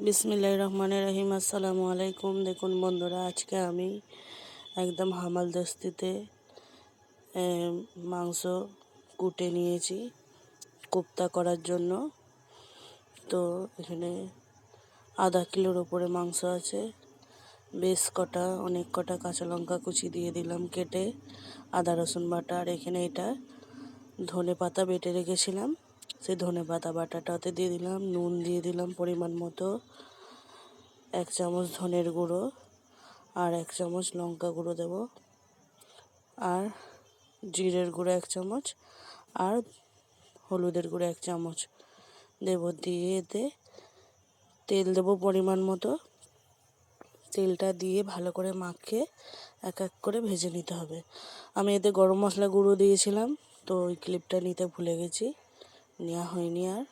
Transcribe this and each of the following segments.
বিসমিল্লাহির রহমানির রহিম। আসসালামু আলাইকুম। দেখুন বন্ধুরা, আজকে আমি একদম হামালদিস্তিতে মাংস কুটে নিয়েছি কোপ্তা করার জন্য। তো এখানে আধা কিলোর ওপরে মাংস আছে। বেশ অনেক কটা কাঁচা লঙ্কা কুচি দিয়ে দিলাম কেটে, আদা রসুন বাটা। আর এখানে এটা ধনে পাতা বেটে রেখেছিলাম, সেই ধনে পাতা বাটাটাতে দিয়ে দিলাম। নুন দিয়ে দিলাম পরিমাণ মতো, 1 চামচ ধনের গুঁড়ো আর 1 চামচ লঙ্কা গুঁড়ো দেব, আর জিরের গুঁড়ো 1 চামচ আর হলুদের গুঁড়ো 1 চামচ দেব। দিয়ে এতে তেল দেব পরিমাণ মতো। তেলটা দিয়ে ভালো করে মাখিয়ে এক এক করে ভেজে নিতে হবে। আমি এতে গরম মশলা গুঁড়ো দিয়েছিলাম, তো ওই ক্লিপটা নিতে ভুলে গেছি, নেওয়া হয়নি। আর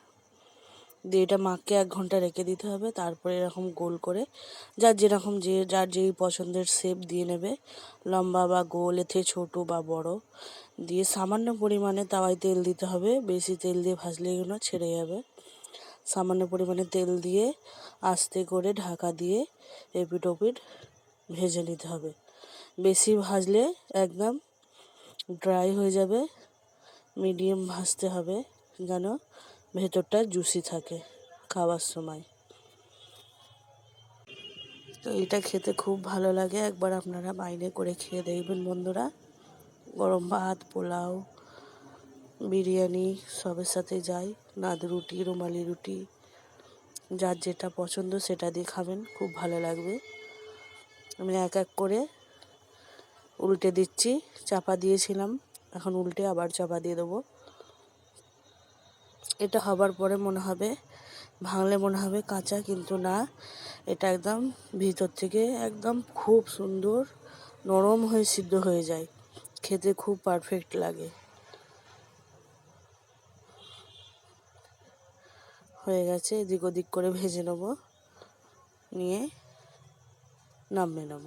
দিয়ে এটা মাখিয়ে 1 ঘন্টা রেখে দিতে হবে। তারপরে এরকম গোল করে যার যেই পছন্দের শেপ দিয়ে নেবে, লম্বা বা গোল, এতে ছোটো বা বড়। দিয়ে সামান্য পরিমাণে তাওয়ায় তেল দিতে হবে, বেশি তেল দিয়ে ভাজলে এগুলো ছেড়ে যাবে। সামান্য পরিমাণে তেল দিয়ে আস্তে করে ঢাকা দিয়ে এপিট ওপিট ভেজে নিতে হবে। বেশি ভাজলে একদম ড্রাই হয়ে যাবে, মিডিয়াম ভাজতে হবে যেন ভেতরটা জুসি থাকে খাওয়ার সময়। তো এটা খেতে খুব ভালো লাগে, একবার আপনারা বাইরে করে খেয়ে দেখবেন বন্ধুরা। গরম ভাত, পোলাও, বিরিয়ানি সবের সাথে যায়, নাদ রুটি, রুমালি রুটি, যার যেটা পছন্দ সেটা দিয়ে খাবেন, খুব ভালো লাগবে। আমি এক এক করে উল্টে দিচ্ছি, চাপা দিয়েছিলাম, এখন উল্টে আবার চাপা দিয়ে দেবো। এটা হবার পরে ভাঙলে মনে হবে কাঁচা, কিন্তু না, এটা একদম ভিতর থেকে একদম খুব সুন্দর নরম হয়ে সিদ্ধ হয়ে যায়, খেতে খুব পারফেক্ট লাগে। হয়ে গেছে, এদিক ওদিক করে ভেজে নেব, নিয়ে নামিয়ে নেব।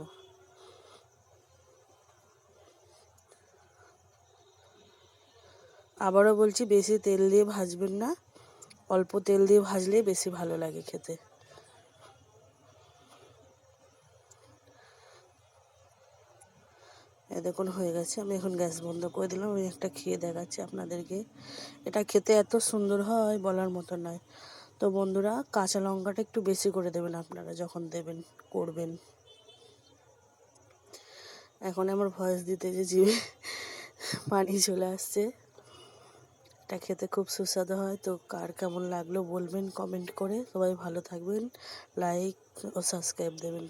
আবারও বলছি, বেশি তেল দিয়ে ভাজবেন না, অল্প তেল দিয়ে ভাজলেই বেশি ভালো লাগে খেতে। দেখুন হয়ে গেছে, আমি এখন গ্যাস বন্ধ করে দিলাম। আমি একটা খেয়ে দেখাচ্ছি আপনাদেরকে। এটা খেতে এত সুন্দর হয় বলার মতো নয়। তো বন্ধুরা, কাঁচা লঙ্কাটা একটু বেশি করে দেবেন আপনারা যখন করবেন। এখন আমার ভয়েস দিতে যে জিভে পানি চলে আসছে। এটা খেতে খুব সুস্বাদু হয়। তো কার কেমন লাগলো বলবেন কমেন্ট করে। সবাই ভালো থাকবেন, লাইক ও সাবস্ক্রাইব দেবেন।